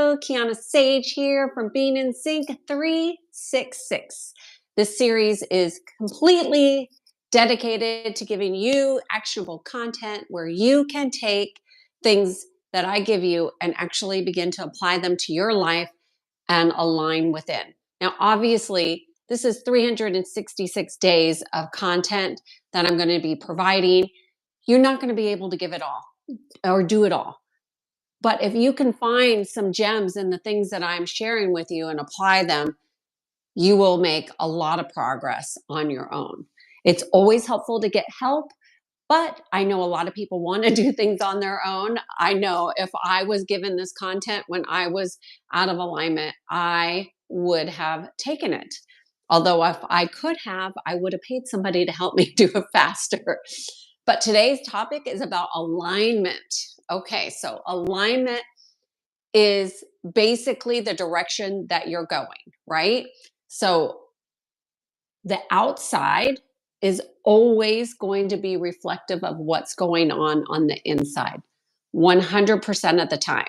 Hello, Kiana Sage here from Being in Sync 366. This series is completely dedicated to giving you actionable content where you can take things that I give you and actually begin to apply them to your life and align within. Now, obviously, this is 366 days of content that I'm going to be providing. You're not going to be able to give it all or do it all. But if you can find some gems in the things that I'm sharing with you and apply them, you will make a lot of progress on your own. It's always helpful to get help, but I know a lot of people want to do things on their own. I know if I was given this content when I was out of alignment, I would have taken it. Although if I could have, I would have paid somebody to help me do it faster. But today's topic is about alignment. Okay, so alignment is basically the direction that you're going, right? So the outside is always going to be reflective of what's going on the inside, 100% of the time.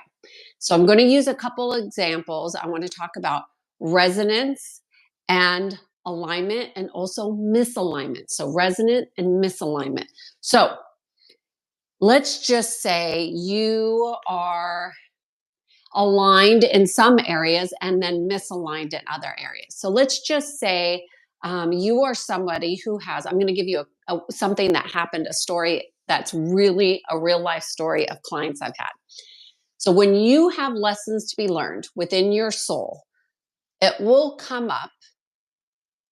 So I'm going to use a couple examples. I want to talk about resonance and alignment and also misalignment. So resonant and misalignment. So let's just say you are aligned in some areas and then misaligned in other areas. So let's just say you are somebody who has, I'm going to give you something that happened, a story that's really a real life story of clients I've had. So when you have lessons to be learned within your soul, it will come up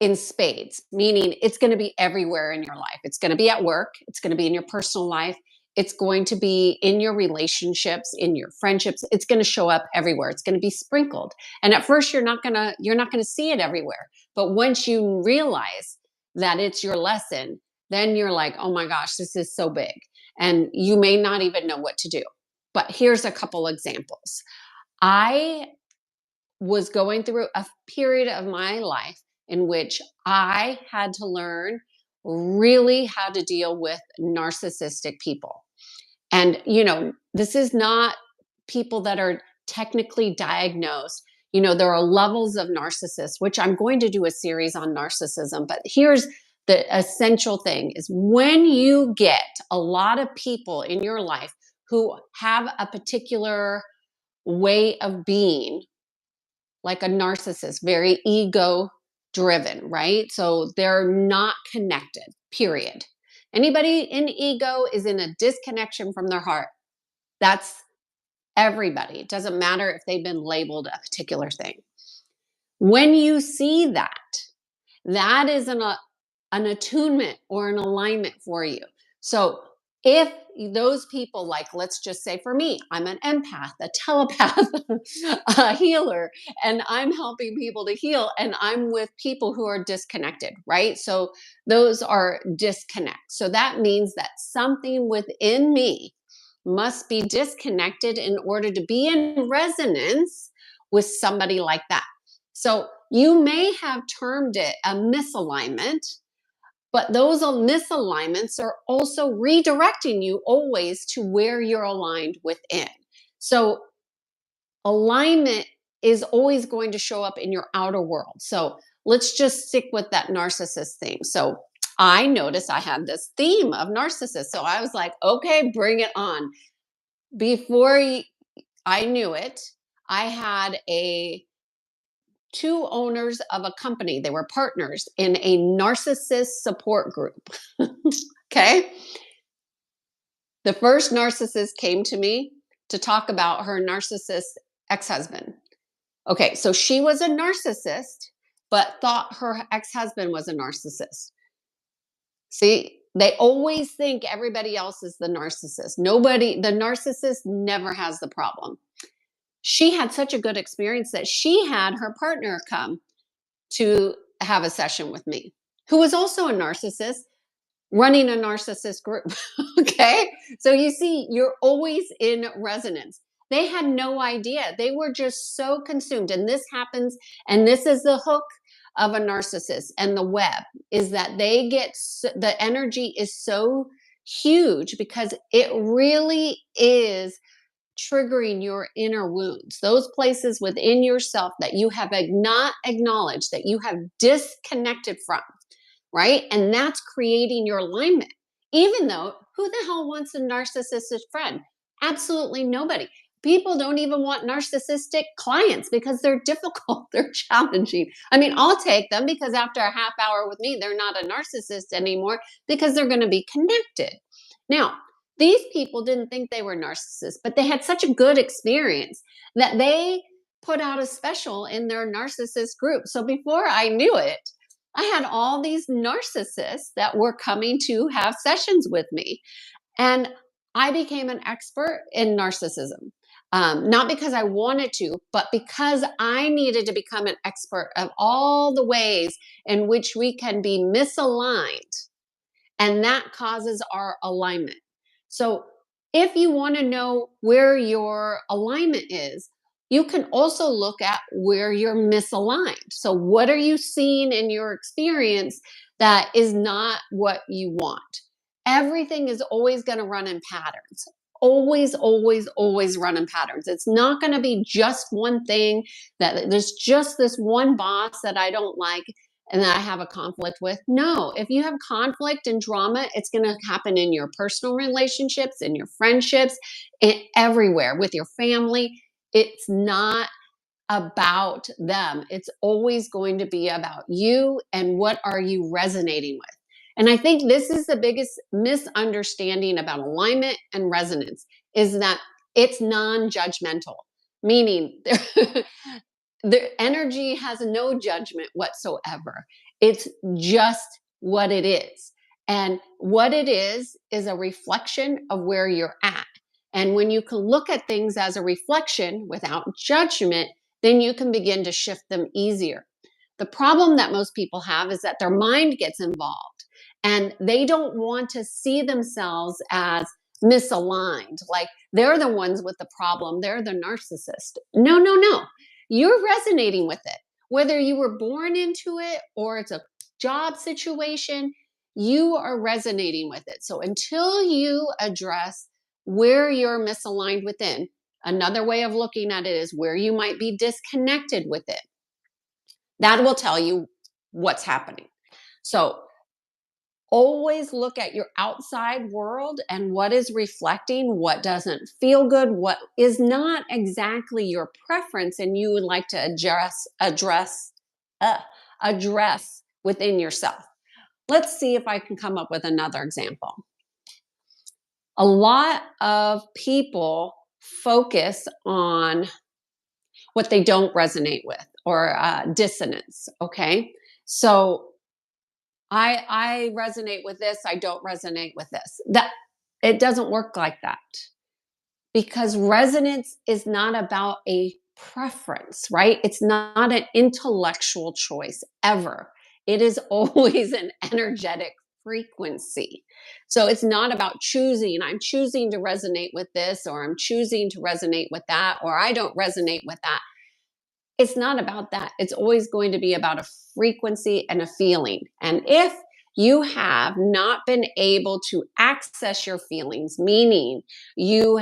in spades, meaning it's going to be everywhere in your life. It's going to be at work. It's going to be in your personal life. It's going to be in your relationships, in your friendships. It's going to show up everywhere. It's going to be sprinkled. And at first you're not going to see it everywhere. But once you realize that it's your lesson, then you're like, "Oh my gosh, this is so big." And you may not even know what to do. But here's a couple examples. I was going through a period of my life in which I had to learn really how to deal with narcissistic people. And, this is not people that are technically diagnosed. There are levels of narcissists, which I'm going to do a series on narcissism. But here's the essential thing is when you get a lot of people in your life who have a particular way of being, like a narcissist, very ego driven, right? So they're not connected, period. Anybody in ego is in a disconnection from their heart. That's everybody. It doesn't matter if they've been labeled a particular thing. When you see that, that is an attunement or an alignment for you. So if those people, like, let's just say for me, I'm an empath, a telepath, a healer, and I'm helping people to heal, and I'm with people who are disconnected, right? So those are disconnects. So that means that something within me must be disconnected in order to be in resonance with somebody like that. So you may have termed it a misalignment, but those misalignments are also redirecting you always to where you're aligned within. So alignment is always going to show up in your outer world. So let's just stick with that narcissist theme. So I noticed I had this theme of narcissists. So I was like, okay, bring it on. Before I knew it, I had two owners of a company. They were partners in a narcissist support group. Okay. The first narcissist came to me to talk about her narcissist ex-husband. Okay. So she was a narcissist, but thought her ex-husband was a narcissist. See, they always think everybody else is the narcissist. The narcissist never has the problem. She had such a good experience that she had her partner come to have a session with me, who was also a narcissist running a narcissist group. Okay. So you see, you're always in resonance. They had no idea. They were just so consumed. And this happens, and this is the hook of a narcissist and the web is that they get the energy is so huge because it really is triggering your inner wounds, those places within yourself that you have not acknowledged, that you have disconnected from, right? And that's creating your alignment. Even though, who the hell wants a narcissistic friend? Absolutely nobody. People don't even want narcissistic clients because they're difficult, they're challenging. I mean, I'll take them because after a half hour with me, they're not a narcissist anymore because they're going to be connected. Now, these people didn't think they were narcissists, but they had such a good experience that they put out a special in their narcissist group. So before I knew it, I had all these narcissists that were coming to have sessions with me. And I became an expert in narcissism. Not because I wanted to, but because I needed to become an expert of all the ways in which we can be misaligned, and that causes our alignment. So, if you want to know where your alignment is, you can also look at where you're misaligned. So, what are you seeing in your experience that is not what you want? Everything is always going to run in patterns. Always, always, always run in patterns. It's not going to be just one thing that there's just this one boss that I don't like and that I have a conflict with. No, if you have conflict and drama, it's going to happen in your personal relationships, in your friendships, everywhere with your family. It's not about them. It's always going to be about you and what are you resonating with. And I think this is the biggest misunderstanding about alignment and resonance is that it's non-judgmental, meaning the energy has no judgment whatsoever. It's just what it is. And what it is a reflection of where you're at. And when you can look at things as a reflection without judgment, then you can begin to shift them easier. The problem that most people have is that their mind gets involved and they don't want to see themselves as misaligned. Like they're the ones with the problem, they're the narcissist. No, no, no. You're resonating with it. Whether you were born into it or it's a job situation, you are resonating with it. So until you address where you're misaligned within, another way of looking at it is where you might be disconnected with it. That will tell you what's happening. So always look at your outside world and what is reflecting, what doesn't feel good, what is not exactly your preference, and you would like to address within yourself. Let's see if I can come up with another example. A lot of people focus on what they don't resonate with or dissonance. Okay. So I resonate with this, I don't resonate with this. That it doesn't work like that. Because resonance is not about a preference, right? It's not an intellectual choice ever. It is always an energetic frequency. So it's not about choosing, I'm choosing to resonate with this, or I'm choosing to resonate with that, or I don't resonate with that. It's not about that. It's always going to be about a frequency and a feeling. And if you have not been able to access your feelings, meaning you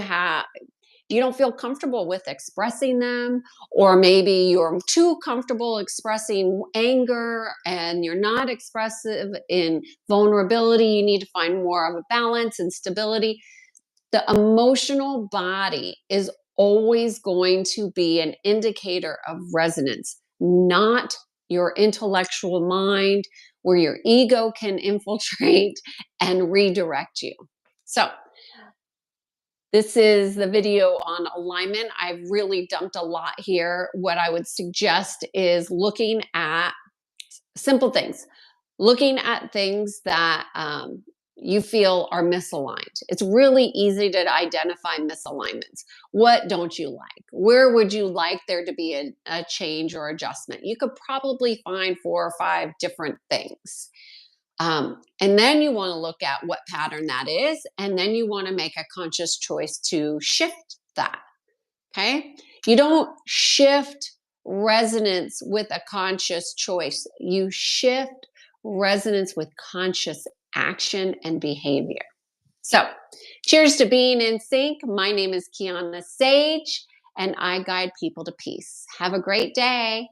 don't feel comfortable with expressing them, or maybe you're too comfortable expressing anger and you're not expressive in vulnerability, you need to find more of a balance and stability. The emotional body is always going to be an indicator of resonance, not your intellectual mind, where your ego can infiltrate and redirect you. So, this is the video on alignment. I've really dumped a lot here. What I would suggest is looking at simple things, looking at things that you feel are misaligned. It's really easy to identify misalignments. What don't you like? Where would you like there to be a change or adjustment? You could probably find 4 or 5 different things. And then you want to look at what pattern that is, and then you want to make a conscious choice to shift that. Okay. You don't shift resonance with a conscious choice, you shift resonance with conscious action and behavior. So, cheers to being in sync. My name is Kiana Sage, and I guide people to peace. Have a great day.